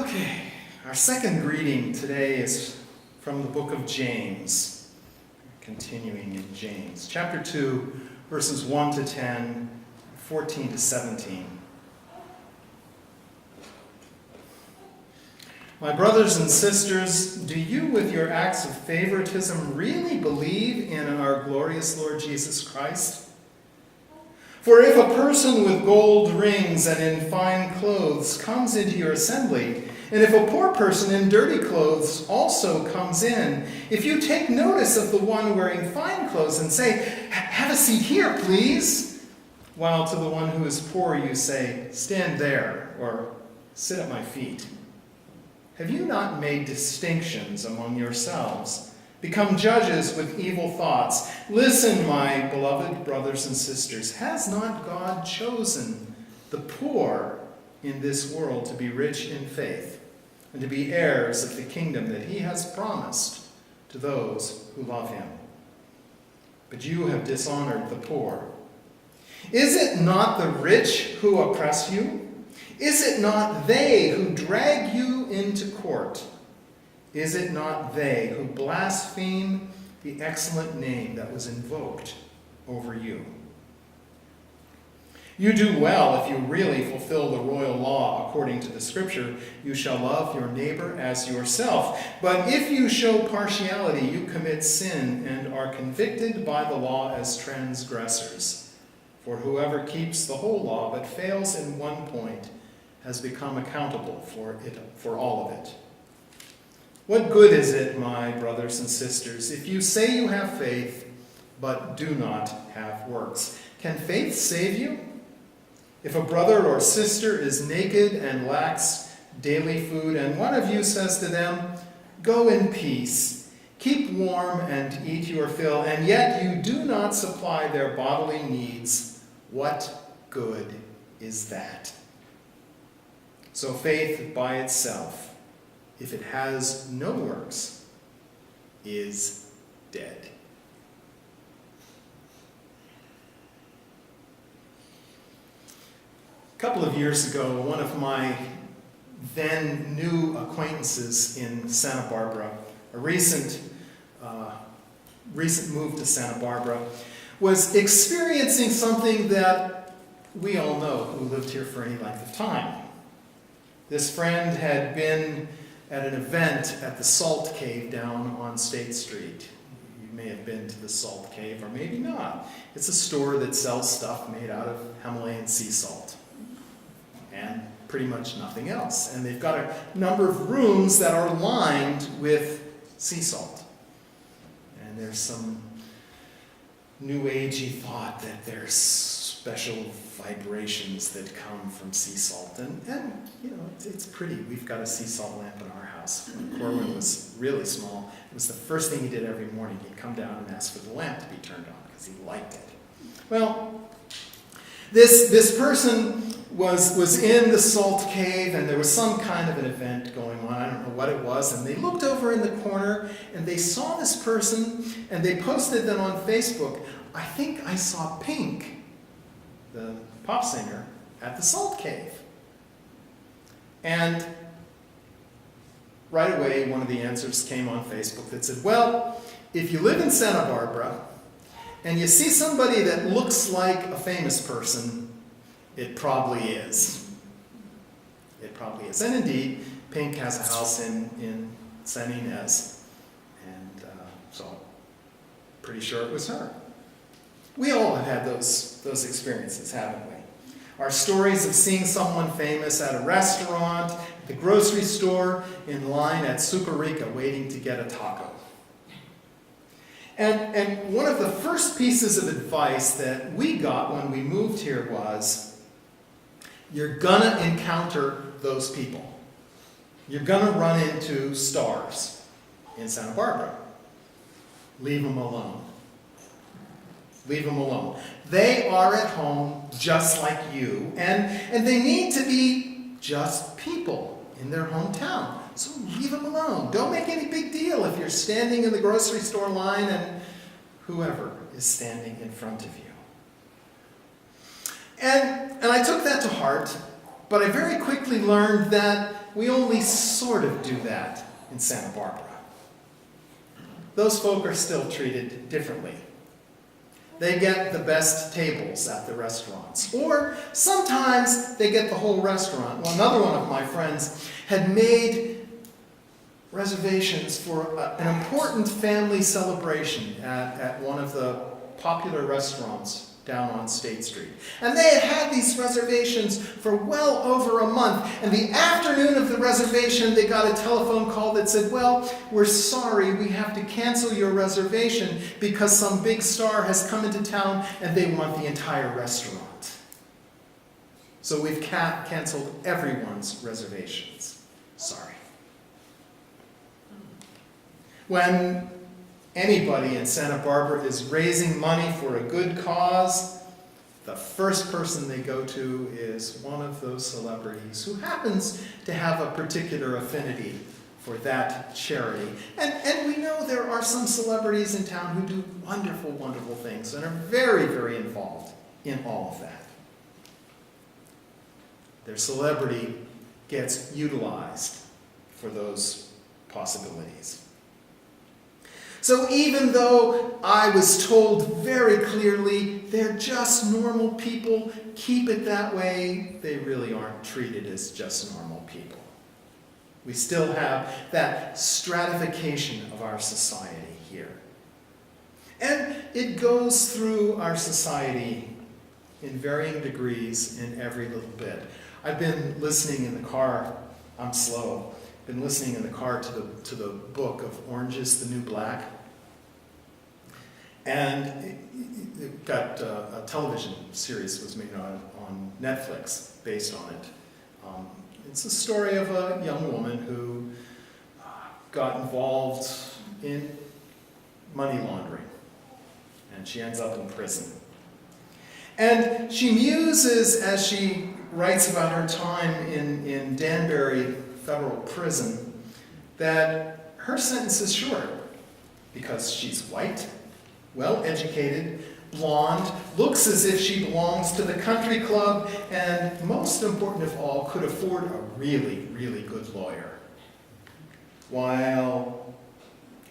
Okay, our second reading today is from the book of James, continuing in James, chapter 2, verses 1 to 10, 14 to 17. My brothers and sisters, do you with your acts of favoritism really believe in our glorious Lord Jesus Christ? For if a person with gold rings and in fine clothes comes into your assembly, and if a poor person in dirty clothes also comes in, if you take notice of the one wearing fine clothes and say, "Have a seat here, please," while to the one who is poor you say, "Stand there," or "Sit at my feet," have you not made distinctions among yourselves? Become judges with evil thoughts. Listen, my beloved brothers and sisters, has not God chosen the poor in this world to be rich in faith and to be heirs of the kingdom that he has promised to those who love him? But you have dishonored the poor. Is it not the rich who oppress you? Is it not they who drag you into court? Is it not they who blaspheme the excellent name that was invoked over you? You do well if you really fulfill the royal law according to the scripture, "You shall love your neighbor as yourself." But if you show partiality, you commit sin and are convicted by the law as transgressors. For whoever keeps the whole law but fails in one point has become accountable for all of it. What good is it, my brothers and sisters, if you say you have faith, but do not have works? Can faith save you? If a brother or sister is naked and lacks daily food, and one of you says to them, "Go in peace, keep warm and eat your fill," and yet you do not supply their bodily needs, what good is that? So faith by itself, if it has no works, is dead. A couple of years ago, one of my then new acquaintances in Santa Barbara, a recent move to Santa Barbara, was experiencing something that we all know who lived here for any length of time. This friend had been at an event at the Salt Cave down on State Street. You may have been to the Salt Cave, or maybe not. It's a store that sells stuff made out of Himalayan sea salt and pretty much nothing else. And they've got a number of rooms that are lined with sea salt. And there's some new agey thought that there's special vibrations that come from sea salt. And you know, it's pretty. We've got a sea salt lamp in our house. When Corwin was really small, it was the first thing he did every morning. He'd come down and ask for the lamp to be turned on because he liked it. Well, this person was in the Salt Cave, and there was some kind of an event going on. I don't know what it was. And they looked over in the corner, and they saw this person, and they posted them on Facebook. "I think I saw Pink, the pop singer, at the Salt Cave." And right away, one of the answers came on Facebook that said, "Well, if you live in Santa Barbara and you see somebody that looks like a famous person, it probably is." It probably is. And indeed, Pink has a house in San Ynez. And so pretty sure it was her. We all have had those experiences, haven't we? Our stories of seeing someone famous at a restaurant, the grocery store, in line at Superica waiting to get a taco. And one of the first pieces of advice that we got when we moved here was, you're gonna encounter those people. You're gonna run into stars in Santa Barbara. Leave them alone. Leave them alone. They are at home just like you, and they need to be just people in their hometown. So leave them alone. Don't make any big deal if you're standing in the grocery store line and whoever is standing in front of you. And I took that to heart, But I very quickly learned that we only sort of do that in Santa Barbara. Those folk are still treated differently. They get the best tables at the restaurants. Or sometimes they get the whole restaurant. Well, another one of my friends had made reservations for an important family celebration at one of the popular restaurants down on State Street. And they had had these reservations for well over a month. And the afternoon of the reservation, they got a telephone call that said, well, we're sorry, we have to cancel your reservation because some big star has come into town and they want the entire restaurant. So we've canceled everyone's reservations. Sorry. When anybody in Santa Barbara is raising money for a good cause, the first person they go to is one of those celebrities who happens to have a particular affinity for that charity. And we know there are some celebrities in town who do wonderful, wonderful things and are very, very involved in all of that. Their celebrity gets utilized for those possibilities. So even though I was told very clearly, they're just normal people, keep it that way, they really aren't treated as just normal people. We still have that stratification of our society here. And it goes through our society in varying degrees in every little bit. I've been listening in the car, I'm slow, been listening in the car to the book of Orange is the New Black. And it got a television series was made on Netflix based on it. It's a story of a young woman who got involved in money laundering. And she ends up in prison. And she muses as she writes about her time in Danbury Federal Prison that her sentence is short because she's white, well-educated, blonde, looks as if she belongs to the country club, and most important of all, could afford a really, really good lawyer. While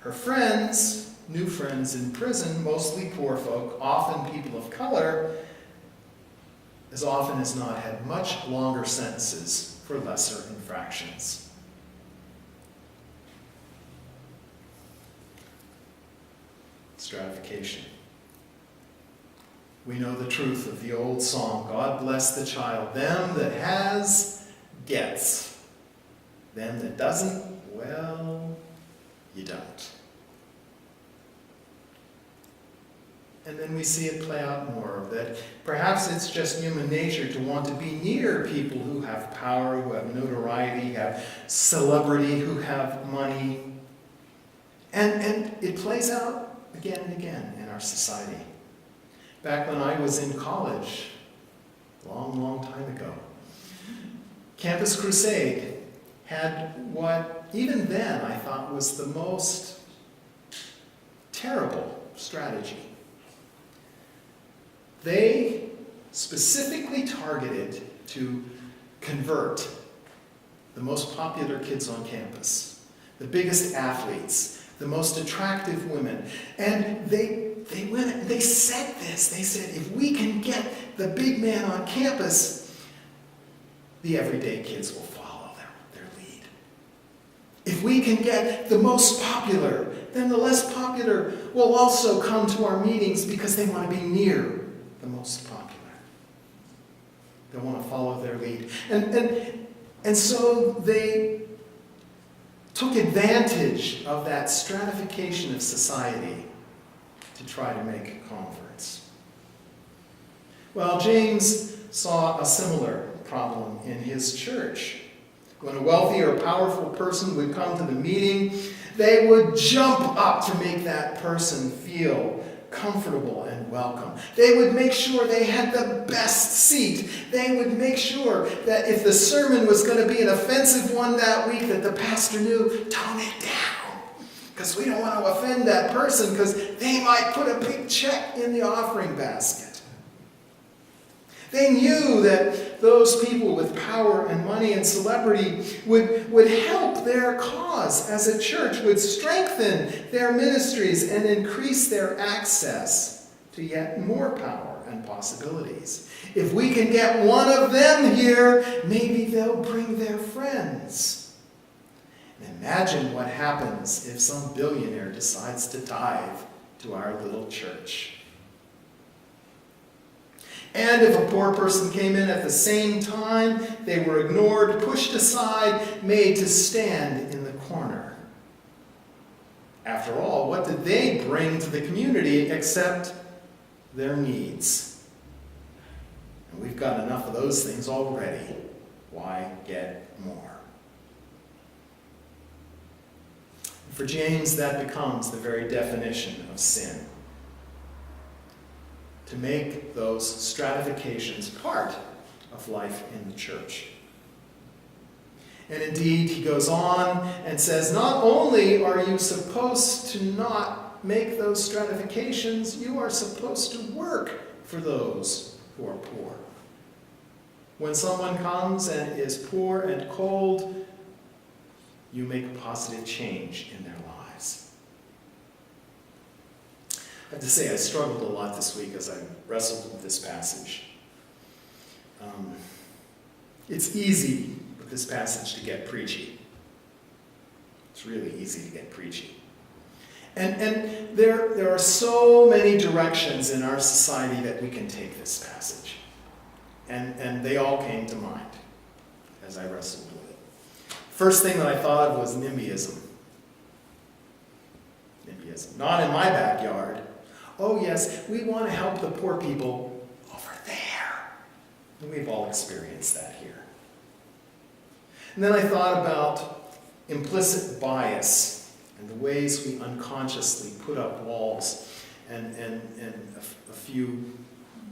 her friends, new friends in prison, mostly poor folk, often people of color, as often as not had much longer sentences for lesser infractions. Stratification. We know the truth of the old song, God bless the child. Them that has, gets. Them that doesn't, well, you don't. And then we see it play out more, that perhaps it's just human nature to want to be near people who have power, who have notoriety, have celebrity, who have money. And it plays out again and again in our society. Back when I was in college, a long, long time ago, Campus Crusade had what, even then, I thought was the most terrible strategy. They specifically targeted to convert the most popular kids on campus, the biggest athletes, the most attractive women. And they went and they said this. They said, if we can get the big man on campus, the everyday kids will follow their lead. If we can get the most popular, then the less popular will also come to our meetings because they want to be near the most popular. They want to follow their lead. And so they took advantage of that stratification of society to try to make converts. Well, James saw a similar problem in his church. When a wealthy or powerful person would come to the meeting, they would jump up to make that person feel comfortable and welcome. They would make sure they had the best seat. They would make sure that if the sermon was going to be an offensive one that week, that the pastor knew, tone it down. Because we don't want to offend that person because they might put a big check in the offering basket. They knew that that those people with power and money and celebrity would help their cause as a church, would strengthen their ministries and increase their access to yet more power and possibilities. If we can get one of them here, maybe they'll bring their friends. And imagine what happens if some billionaire decides to tithe to our little church. And if a poor person came in at the same time, they were ignored, pushed aside, made to stand in the corner. After all, what did they bring to the community except their needs? And we've got enough of those things already. Why get more? For James, that becomes the very definition of sin. To make those stratifications part of life in the church. And indeed, he goes on and says, not only are you supposed to not make those stratifications, you are supposed to work for those who are poor. When someone comes and is poor and cold, you make a positive change in their lives. I have to say, I struggled a lot this week as I wrestled with this passage. It's easy with this passage to get preachy. It's really easy to get preachy. And there are so many directions in our society that we can take this passage. And they all came to mind as I wrestled with it. First thing that I thought of was NIMBYism. NIMBYism. Not in my backyard. Oh yes, we want to help the poor people over there. And we've all experienced that here. And then I thought about implicit bias and the ways we unconsciously put up walls. And a few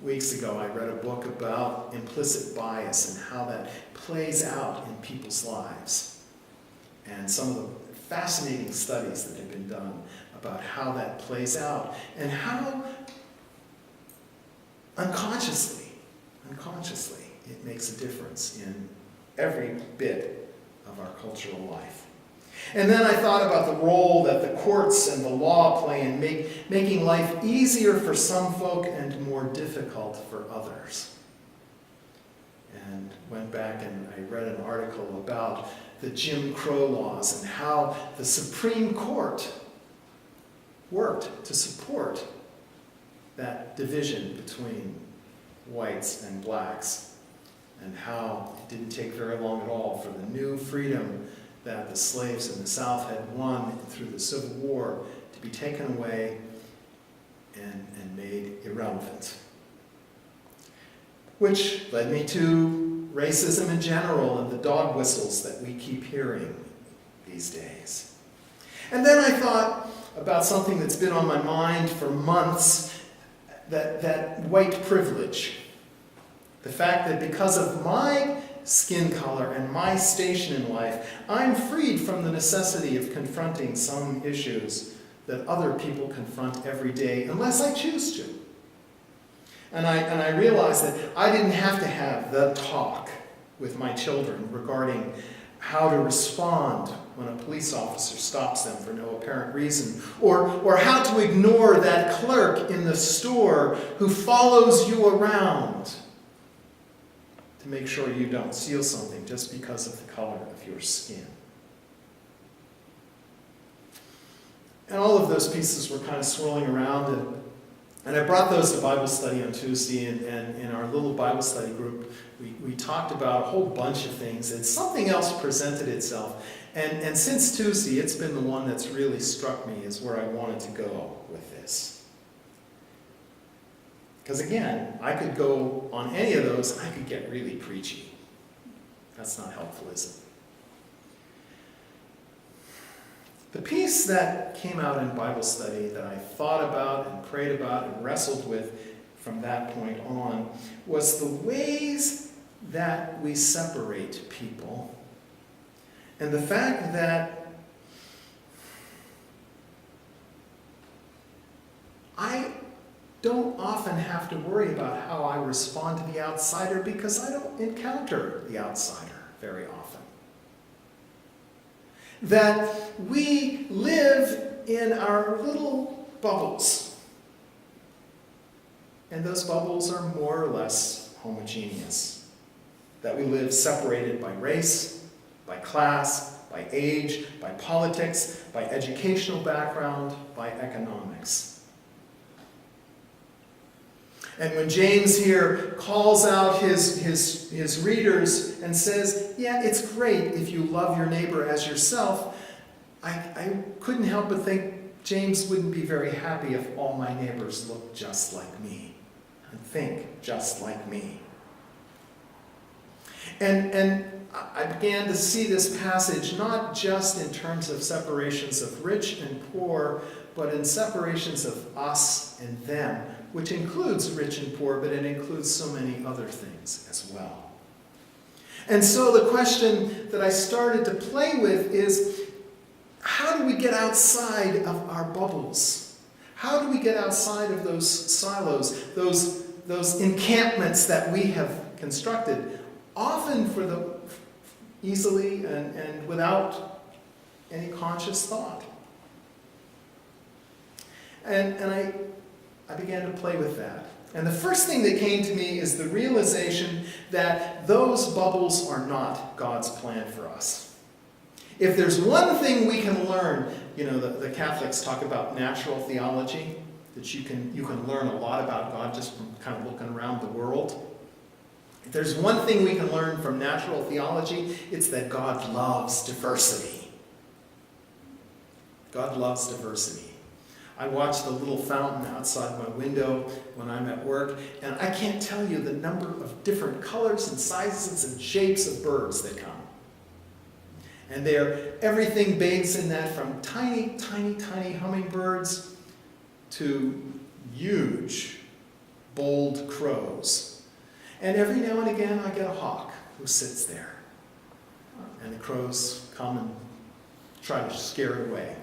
weeks ago I read a book about implicit bias and how that plays out in people's lives. And some of the fascinating studies that have been done about how that plays out and how unconsciously it makes a difference in every bit of our cultural life. And then I thought about the role that the courts and the law play in making life easier for some folk and more difficult for others. And went back and I read an article about the Jim Crow laws and how the Supreme Court worked to support that division between whites and blacks, and how it didn't take very long at all for the new freedom that the slaves in the South had won through the Civil War to be taken away and made irrelevant. Which led me to racism in general and the dog whistles that we keep hearing these days. And then I thought about something that's been on my mind for months, that white privilege. The fact that because of my skin color and my station in life, I'm freed from the necessity of confronting some issues that other people confront every day, unless I choose to. And I realized that I didn't have to have the talk with my children regarding how to respond when a police officer stops them for no apparent reason, or how to ignore that clerk in the store who follows you around to make sure you don't steal something just because of the color of your skin. And all of those pieces were kind of swirling around, and I brought those to Bible study on Tuesday, and in our little Bible study group, we talked about a whole bunch of things, and something else presented itself. And since Tuesday, it's been the one that's really struck me as where I wanted to go with this. Because again, I could go on any of those, and I could get really preachy. That's not helpful, is it? The piece that came out in Bible study that I thought about and prayed about and wrestled with from that point on was the ways that we separate people, and the fact that I don't often often have to worry about how I respond to the outsider because I don't encounter the outsider very often. That we live in our little bubbles. And those bubbles are more or less homogeneous. That we live separated by race, by class, by age, by politics, by educational background, by economics. And when James here calls out his readers and says, yeah, it's great if you love your neighbor as yourself, I couldn't help but think James wouldn't be very happy if all my neighbors looked just like me and think just like me. And I began to see this passage not just in terms of separations of rich and poor, but in separations of us and them, which includes rich and poor, but it includes so many other things as well. And so the question that I started to play with is, how do we get outside of our bubbles? How do we get outside of those silos, those encampments that we have constructed, often easily and without any conscious thought? And I began to play with that. And the first thing that came to me is the realization that those bubbles are not God's plan for us. If there's one thing we can learn, the Catholics talk about natural theology, that you can learn a lot about God just from kind of looking around the world. If there's one thing we can learn from natural theology, it's that God loves diversity. God loves diversity. I watch the little fountain outside my window when I'm at work, and I can't tell you the number of different colors and sizes and shapes of birds that come. And everything bathes in that, from tiny, tiny, tiny hummingbirds to huge, bold crows. And every now and again I get a hawk who sits there. And the crows come and try to scare it away.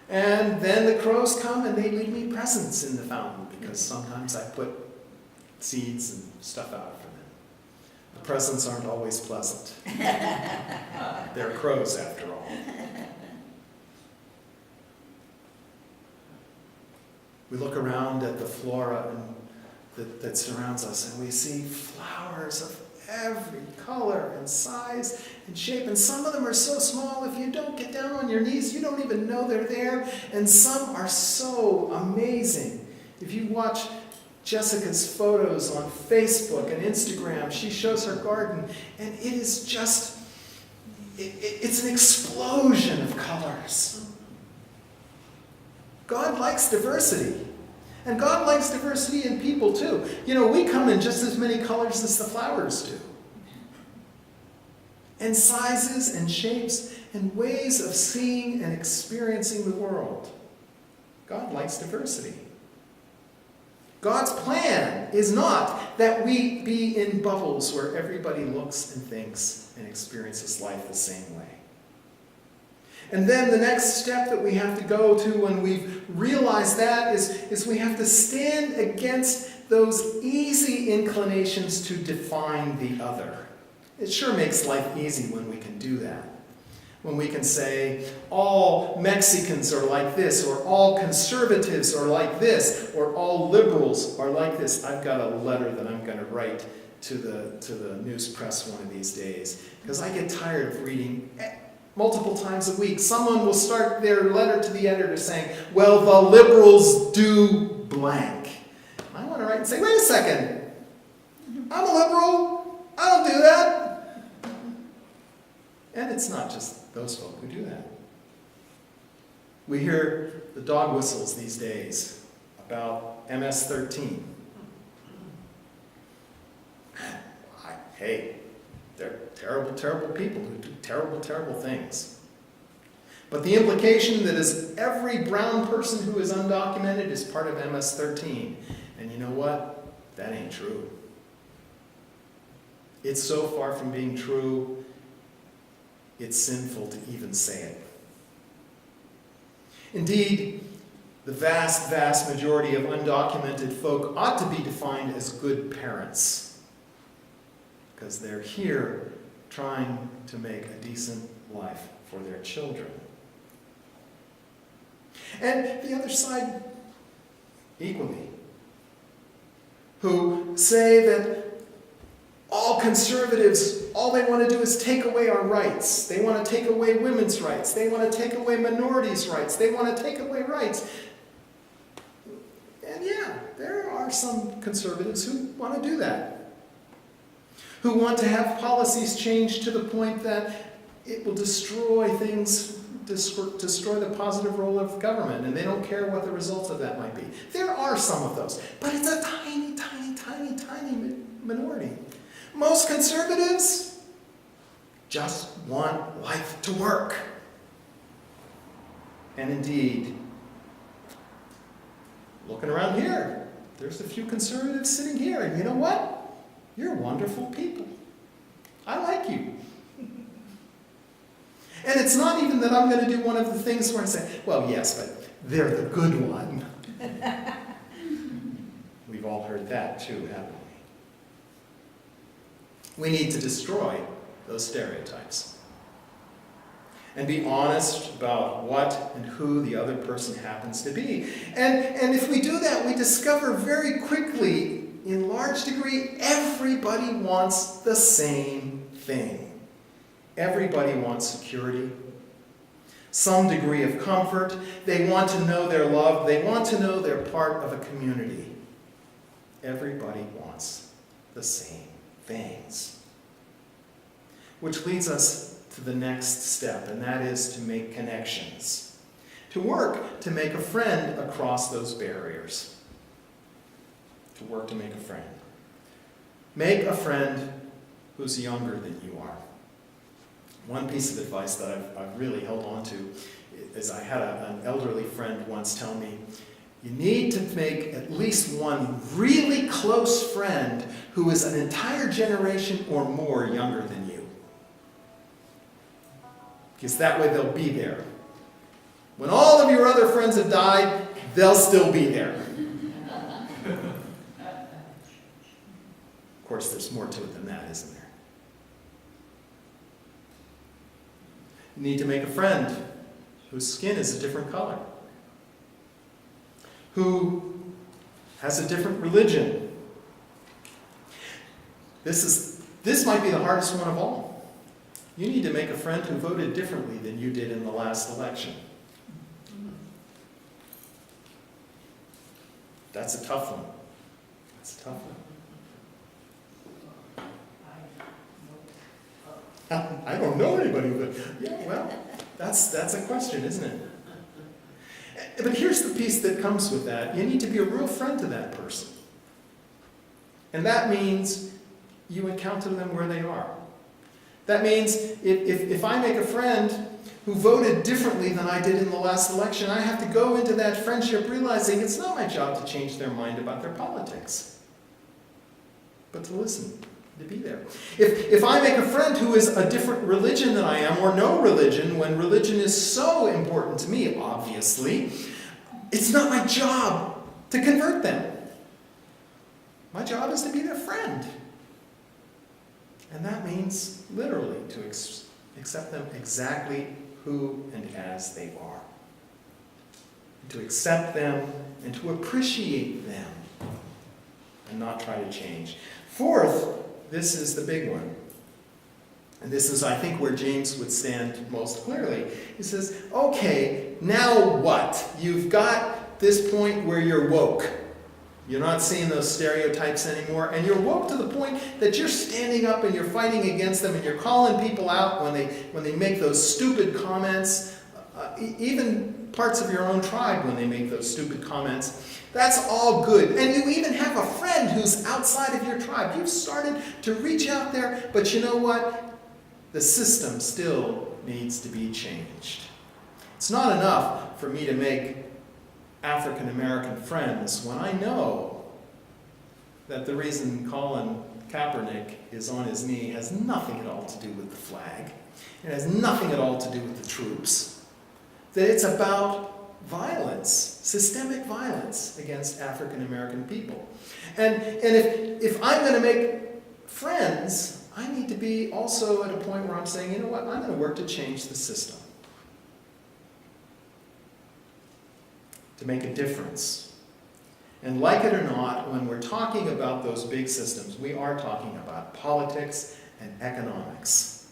And then the crows come and they leave me presents in the fountain, because sometimes I put seeds and stuff out for them. The presents aren't always pleasant. They're crows after all. We look around at the flora that surrounds us, and we see flowers of every color and size and shape, and some of them are so small if you don't get down on your knees you don't even know they're there, and some are so amazing. If you watch Jessica's photos on Facebook and Instagram, she shows her garden, and it is just, it's an explosion of colors. God likes diversity. And God likes diversity in people too. We come in just as many colors as the flowers do. And sizes and shapes and ways of seeing and experiencing the world. God likes diversity. God's plan is not that we be in bubbles where everybody looks and thinks and experiences life the same way. And then the next step that we have to go to when we've realized that is we have to stand against those easy inclinations to define the other. It sure makes life easy when we can do that. When we can say, all Mexicans are like this, or all conservatives are like this, or all liberals are like this. I've got a letter that I'm going to write to the news press one of these days, because I get tired of reading multiple times a week. Someone will start their letter to the editor saying, well, the liberals do blank. I want to write and say, wait a second. I'm a liberal. I don't do that. And it's not just those folk who do that. We hear the dog whistles these days about MS-13. Hey, they're terrible, terrible people who do terrible, terrible things. But the implication that is every brown person who is undocumented is part of MS-13. And you know what? That ain't true. It's so far from being true, it's sinful to even say it. Indeed, the vast, vast majority of undocumented folk ought to be defined as good parents, because they're here trying to make a decent life for their children. And the other side, equally, who say that all conservatives, all they want to do is take away our rights. They want to take away women's rights. They want to take away minorities' rights. They want to take away rights. And yeah, there are some conservatives who want to do that. Who want to have policies changed to the point that it will destroy things, destroy the positive role of government, and they don't care what the results of that might be. There are some of those, but it's a tiny, tiny, tiny, tiny minority. Most conservatives just want life to work. And indeed, looking around here, there's a few conservatives sitting here, and you know what? You're wonderful people. I like you. And it's not even that I'm going to do one of the things where I say, well, yes, but they're the good one. We've all heard that too, haven't we? We need to destroy those stereotypes and be honest about what and who the other person happens to be. And if we do that, we discover very quickly, in large degree, everybody wants the same thing. Everybody wants security, some degree of comfort. They want to know they're loved. They want to know they're part of a community. Everybody wants the same things. Which leads us to the next step, and that is to make connections. To work to make a friend across those barriers. To work to make a friend. Make a friend who's younger than you are. One piece of advice that I've really held on to is I had an elderly friend once tell me, you need to make at least one really close friend who is an entire generation or more younger than you. Because that way they'll be there. When all of your other friends have died, they'll still be there. Of course, there's more to it than that, isn't there? You need to make a friend whose skin is a different color, who has a different religion. This might be the hardest one of all. You need to make a friend who voted differently than you did in the last election. That's a tough one. That's a tough one. I don't know anybody, but yeah, well, that's a question, isn't it? But here's the piece that comes with that. You need to be a real friend to that person. And that means you encounter them where they are. That means if I make a friend who voted differently than I did in the last election, I have to go into that friendship realizing it's not my job to change their mind about their politics, but to listen. To be there. If I make a friend who is a different religion than I am, or no religion, when religion is so important to me, obviously, it's not my job to convert them. My job is to be their friend. And that means, literally, to accept them exactly who and as they are. And to accept them and to appreciate them and not try to change. Fourth, this is the big one. And this is, I think, where James would stand most clearly. He says, okay, now what? You've got this point where you're woke. You're not seeing those stereotypes anymore, and you're woke to the point that you're standing up and you're fighting against them, and you're calling people out when they make those stupid comments, even parts of your own tribe when they make those stupid comments. That's all good. And you even have a friend who's outside of your tribe. You've started to reach out there, but you know what? The system still needs to be changed. It's not enough for me to make African American friends when I know that the reason Colin Kaepernick is on his knee has nothing at all to do with the flag. It has nothing at all to do with the troops. That it's about violence, systemic violence against African American people. And if I'm going to make friends, I need to be also at a point where I'm saying, you know what, I'm going to work to change the system, to make a difference. And like it or not, when we're talking about those big systems, we are talking about politics and economics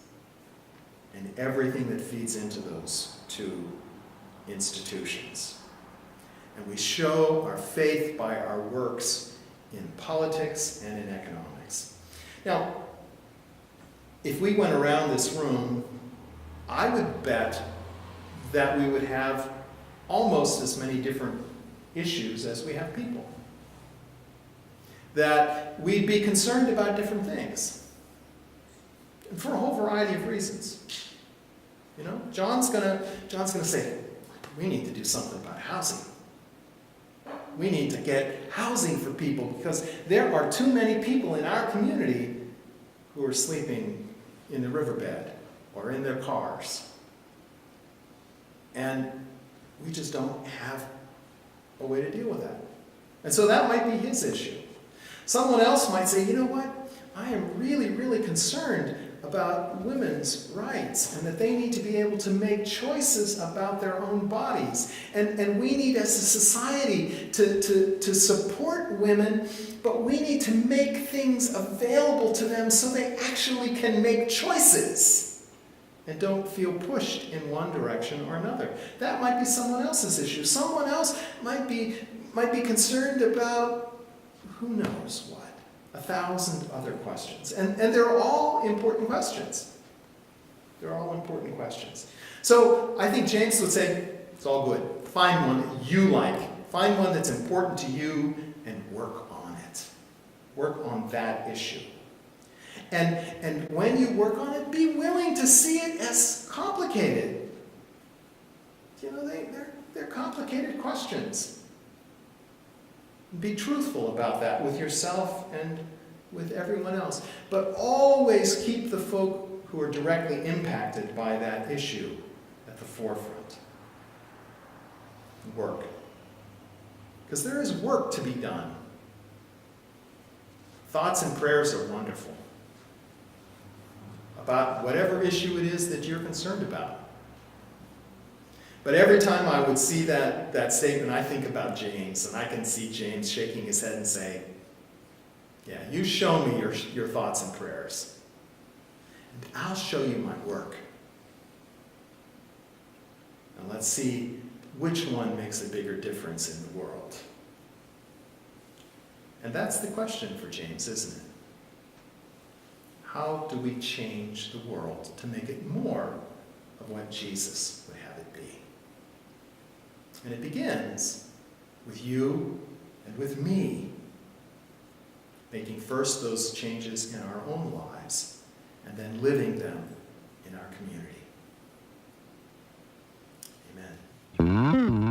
and everything that feeds into those two institutions. And we show our faith by our works in politics and in economics. Now, if we went around this room, I would bet that we would have almost as many different issues as we have people. That we'd be concerned about different things. And for a whole variety of reasons. You know, John's gonna say, we need to do something about housing. We need to get housing for people because there are too many people in our community who are sleeping in the riverbed or in their cars. And we just don't have a way to deal with that. And so that might be his issue. Someone else might say, you know what? I am really, really concerned about women's rights and that they need to be able to make choices about their own bodies. And we need as a society to support women, but we need to make things available to them so they actually can make choices and don't feel pushed in one direction or another. That might be someone else's issue. Someone else might be concerned about who knows what. 1,000 other questions. And they're all important questions. They're all important questions. So I think James would say, it's all good. Find one that you like. Find one that's important to you and work on it. Work on that issue. And when you work on it, be willing to see it as complicated. You know, they're complicated questions. Be truthful about that with yourself and with everyone else. But always keep the folk who are directly impacted by that issue at the forefront. Work. Because there is work to be done. Thoughts and prayers are wonderful. About whatever issue it is that you're concerned about. But every time I would see that statement, I think about James, and I can see James shaking his head and saying, yeah, you show me your thoughts and prayers, and I'll show you my work. And let's see which one makes a bigger difference in the world. And that's the question for James, isn't it? How do we change the world to make it more of what Jesus would have it be? And it begins with you and with me, making first those changes in our own lives and then living them in our community. Amen.